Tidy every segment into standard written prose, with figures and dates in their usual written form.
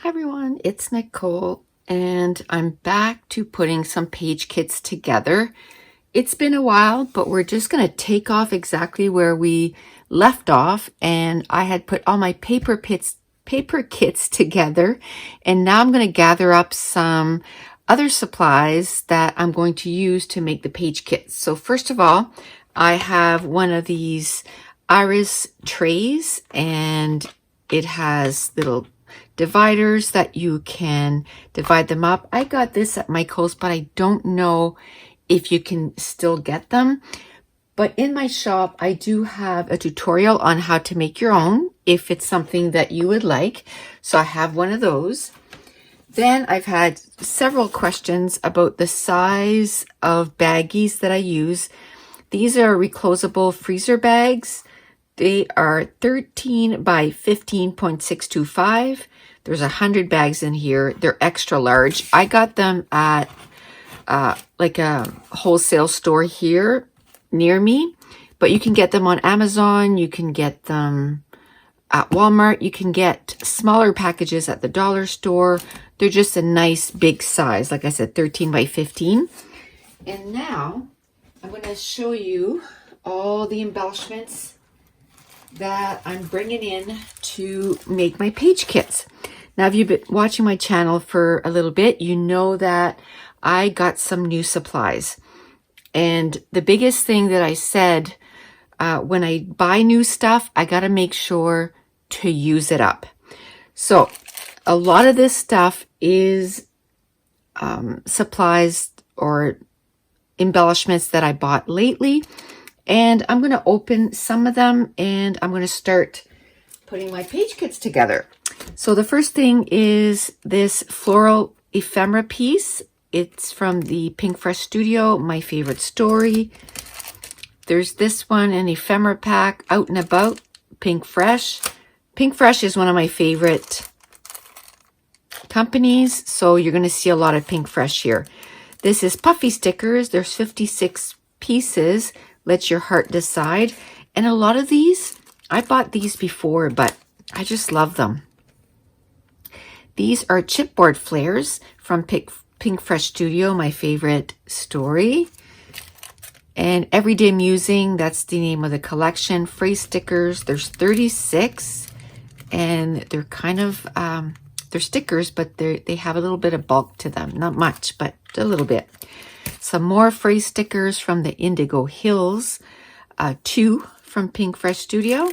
Hi everyone, it's Nicole and I'm back to putting some page kits together. It's been a while, but we're just going to take off exactly where we left off, and I had put all my paper kits together, and now I'm going to gather up some other supplies that I'm going to use to make the page kits. So first of all, I have one of these iris trays, and it has little dividers that you can divide them up. I got this at Michael's, but I don't know if you can still get them. But in my shop, I do have a tutorial on how to make your own if it's something that you would like. So I have one of those. Then I've had several questions about the size of baggies that I use. These are reclosable freezer bags. They are 13 by 15.625. There's 100 bags in here. They're extra large. I got them at like a wholesale store here near me, but you can get them on Amazon. You can get them at Walmart. You can get smaller packages at the dollar store. They're just a nice big size. Like I said, 13 by 15. And now I'm going to show you all the embellishments that I'm bringing in to make my page kits. Now, if you've been watching my channel for a little bit, you know that I got some new supplies. And the biggest thing that I said, when I buy new stuff, I got to make sure to use it up. So a lot of this stuff is supplies or embellishments that I bought lately. And I'm going to open some of them, and I'm going to start putting my page kits together. So the first thing is this floral ephemera piece. It's from the Pink Fresh Studio, My Favorite Story. There's this one, an ephemera pack, Out and About, Pink Fresh. Pink Fresh is one of my favorite companies, so you're going to see a lot of Pink Fresh here. This is puffy stickers. There's 56 pieces. Let your heart decide. And a lot of these, I bought these before, but I just love them. These are chipboard flares from Pink Fresh Studio, My Favorite Story. And Everyday Musing, that's the name of the collection. Phrase stickers, there's 36. And they're kind of, they're stickers, but they have a little bit of bulk to them. Not much, but a little bit. Some more phrase stickers from the Indigo Hills. 2 from Pink Fresh Studio.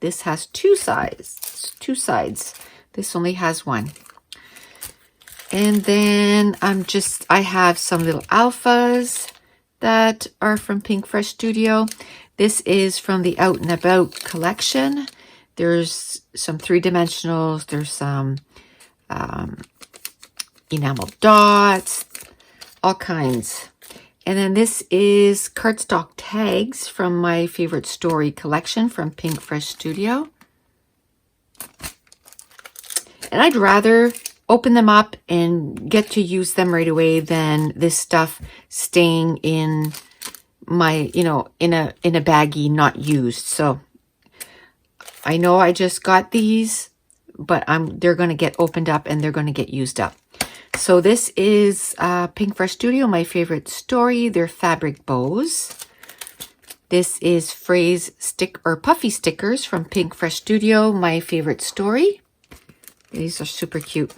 This has two sides. This only has one. And then I have some little alphas that are from Pink Fresh Studio. This is from the Out and About collection. There's some 3-dimensionals. There's some enamel dots, all kinds. And then this is cardstock tags from My Favorite Story collection from Pink Fresh Studio. And I'd rather open them up and get to use them right away than this stuff staying in my, in a baggie not used. So I know I just got these, but they're going to get opened up and they're going to get used up. So this is Pink Fresh Studio, My Favorite Story. They're fabric bows. This is phrase puffy stickers from Pink Fresh Studio, My Favorite Story. These are super cute.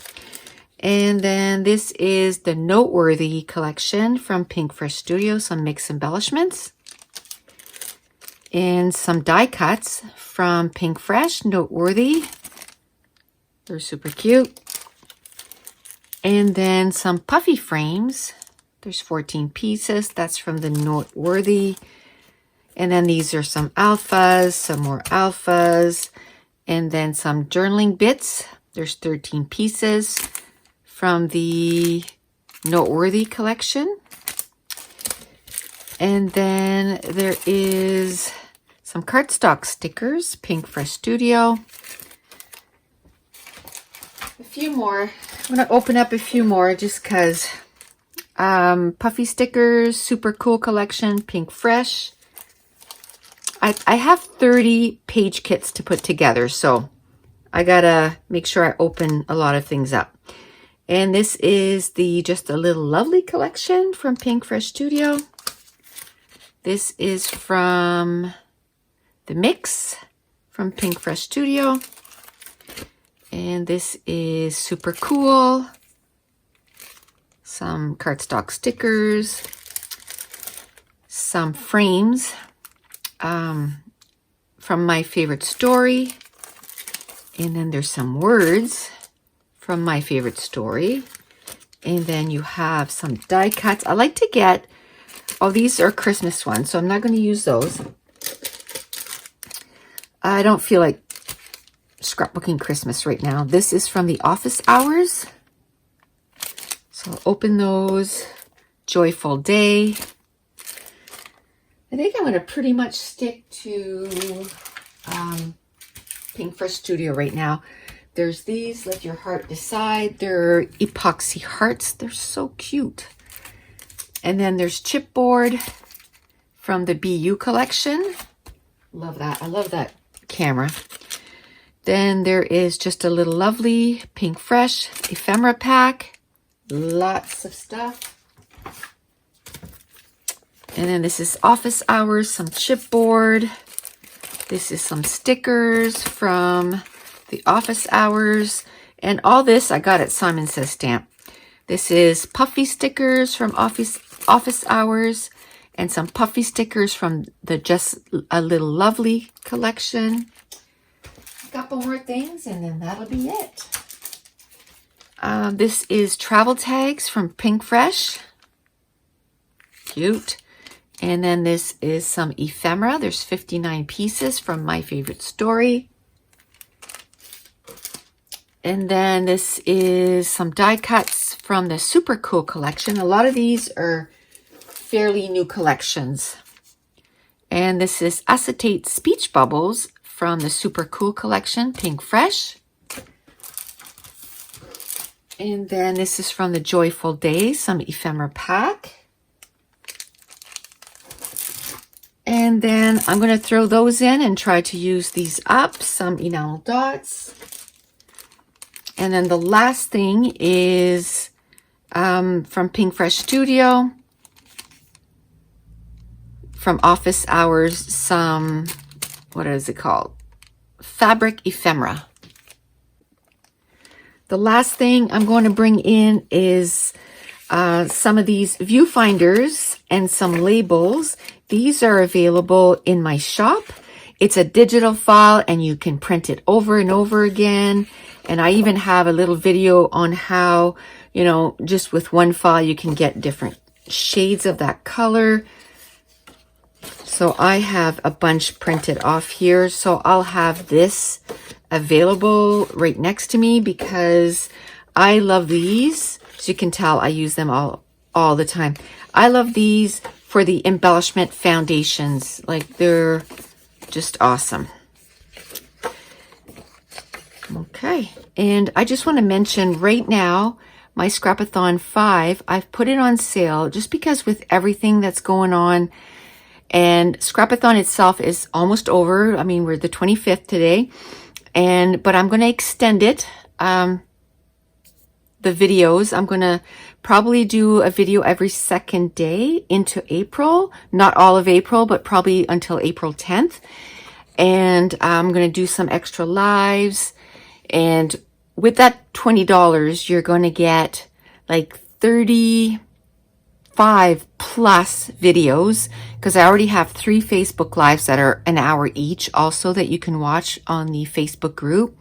And then this is the Noteworthy collection from Pink Fresh Studio, some mixed embellishments. And some die cuts from Pink Fresh, Noteworthy. They're super cute. And then some puffy frames. There's 14 pieces. That's from the Noteworthy. And then these are some alphas, some more alphas. And then some journaling bits. There's 13 pieces from the Noteworthy collection. And then there is some cardstock stickers, Pink Fresh Studio. A few more. I'm going to open up a few more just because. Puffy stickers, super cool collection, Pink Fresh. I have 30 page kits to put together, so I gotta make sure I open a lot of things up. And this is the Just a Little Lovely collection from Pink Fresh Studio. This is from the Mix from Pink Fresh Studio. And this is super cool. Some cardstock stickers, some frames from My Favorite Story. And then there's some words from My Favorite Story. And then you have some die cuts. I like to get, oh, these are Christmas ones, so I'm not going to use those. I don't feel like scrapbooking Christmas right now. This is from the Office Hours. So I'll open those. Joyful Day. I think I'm going to pretty much stick to Pink Fresh Studio right now. There's these, Let Your Heart Decide. They're epoxy hearts. They're so cute. And then there's Chipboard from the BU collection. Love that. I love that camera. Then there is Just a Little Lovely, Pink Fresh, ephemera pack. Lots of stuff. And then this is Office Hours, some chipboard. This is some stickers from the Office Hours. And all this I got at Simon Says Stamp. This is puffy stickers from Office Hours and some puffy stickers from the Just a Little Lovely collection. A couple more things and then that'll be it. This is travel tags from Pink Fresh. Cute. And then this is some ephemera. There's 59 pieces from My Favorite Story. And then this is some die cuts from the Super Cool collection. A lot of these are fairly new collections. And this is acetate speech bubbles from the Super Cool collection, Pink Fresh. And then this is from the Joyful Day, some ephemera pack. And then I'm going to throw those in and try to use these up, some enamel dots. And then the last thing is from Pink Fresh Studio, from Office Hours, some, what is it called? Fabric ephemera. The last thing I'm going to bring in is some of these viewfinders and some labels. These are available in my shop. It's a digital file and you can print it over and over again. And I even have a little video on how, you know, just with one file you can get different shades of that color. So I have a bunch printed off here. So I'll have this available right next to me because I love these. As you can tell, I use them all the time. I love these for the embellishment foundations. Like, they're just awesome. Okay, and I just want to mention right now, my Scrapathon 5, I've put it on sale just because with everything that's going on, and Scrapathon itself is almost over. I mean, we're the 25th today, but I'm going to extend it. The videos, I'm going to probably do a video every second day into April. Not all of April, but probably until April 10th. And I'm going to do some extra lives. And with that $20, you're going to get like 35 plus videos, because I already have 3 Facebook Lives that are an hour each also that you can watch on the Facebook group.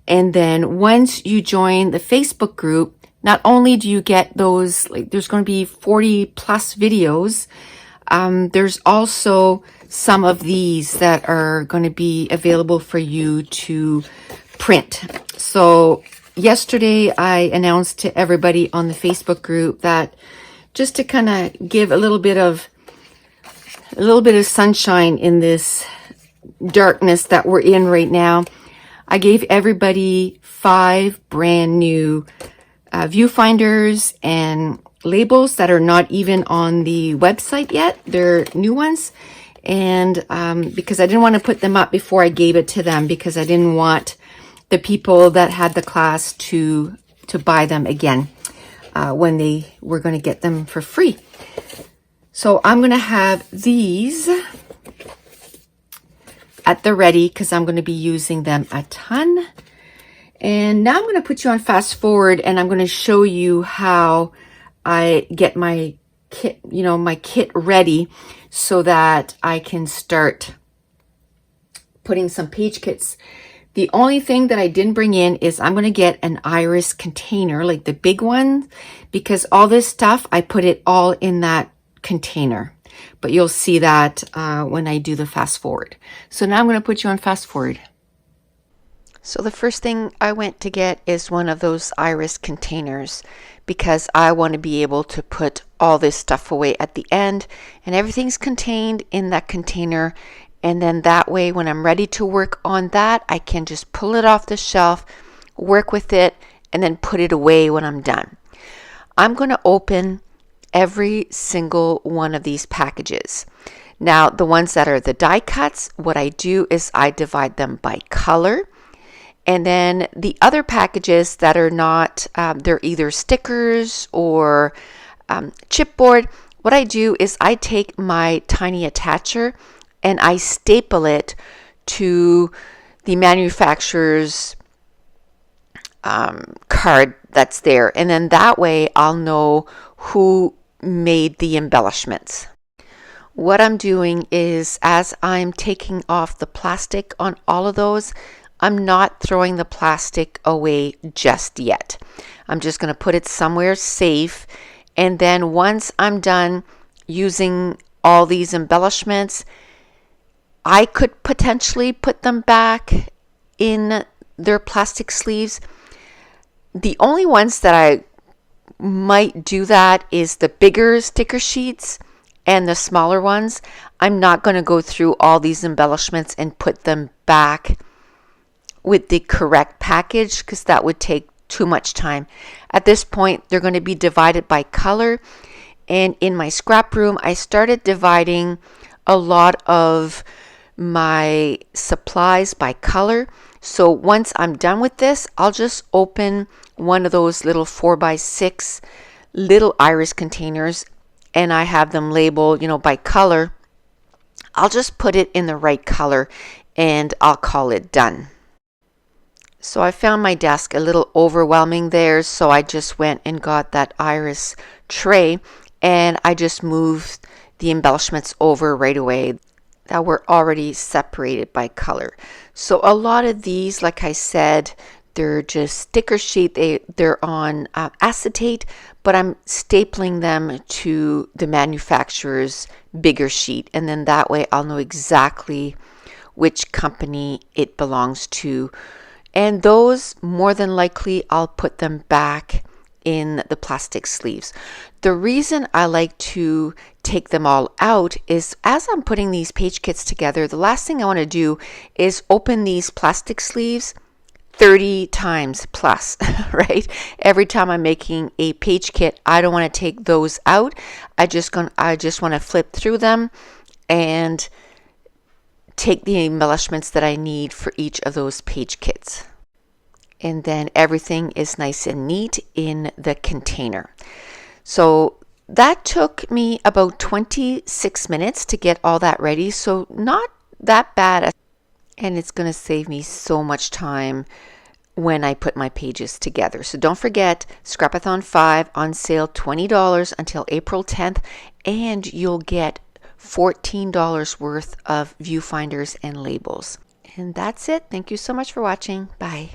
And then once you join the Facebook group, not only do you get those, like there's going to be 40 plus videos, there's also some of these that are going to be available for you to print. So yesterday I announced to everybody on the Facebook group that just to kind of give a little bit of sunshine in this darkness that we're in right now, I gave everybody 5 brand new viewfinders and labels that are not even on the website yet. They're new ones. And because I didn't want to put them up before I gave it to them, because I didn't want the people that had the class to buy them again when they were going to get them for free. So I'm going to have these at the ready because I'm going to be using them a ton. And now I'm going to put you on fast forward, and I'm going to show you how I get my kit, my kit ready so that I can start putting some page kits. The only thing that I didn't bring in is I'm going to get an iris container, like the big one, because all this stuff, I put it all in that container. But you'll see that when I do the fast forward. So now I'm going to put you on fast forward. So the first thing I went to get is one of those iris containers because I want to be able to put all this stuff away at the end, and everything's contained in that container. And then that way, when I'm ready to work on that, I can just pull it off the shelf, work with it, and then put it away when I'm done. I'm going to open every single one of these packages. Now, the ones that are the die cuts, what I do is I divide them by color. And then the other packages that are not, they're either stickers or chipboard, what I do is I take my tiny attacher and I staple it to the manufacturer's card that's there. And then that way I'll know who made the embellishments. What I'm doing is, as I'm taking off the plastic on all of those, I'm not throwing the plastic away just yet. I'm just going to put it somewhere safe. And then once I'm done using all these embellishments, I could potentially put them back in their plastic sleeves. The only ones that I might do that is the bigger sticker sheets, and the smaller ones, I'm not going to go through all these embellishments and put them back with the correct package because that would take too much time. At this point, they're going to be divided by color. And in my scrap room, I started dividing a lot of my supplies by color. So once I'm done with this, I'll just open one of those little 4x6 little iris containers, and I have them labeled, by color. I'll just put it in the right color and I'll call it done. So I found my desk a little overwhelming there, so I just went and got that iris tray and I just moved the embellishments over right away that were already separated by color. So a lot of these, like I said, they're just sticker sheet. They're on acetate, but I'm stapling them to the manufacturer's bigger sheet. And then that way I'll know exactly which company it belongs to. And those, more than likely, I'll put them back in the plastic sleeves. The reason I like to take them all out is as I'm putting these page kits together, the last thing I want to do is open these plastic sleeves 30 times plus, right? Every time I'm making a page kit, I don't want to take those out. I just want to flip through them and take the embellishments that I need for each of those page kits. And then everything is nice and neat in the container. So that took me about 26 minutes to get all that ready. So not that bad. And it's going to save me so much time when I put my pages together. So don't forget, Scrapathon 5 on sale, $20 until April 10th, and you'll get $14 worth of viewfinders and labels. And that's it. Thank you so much for watching. Bye.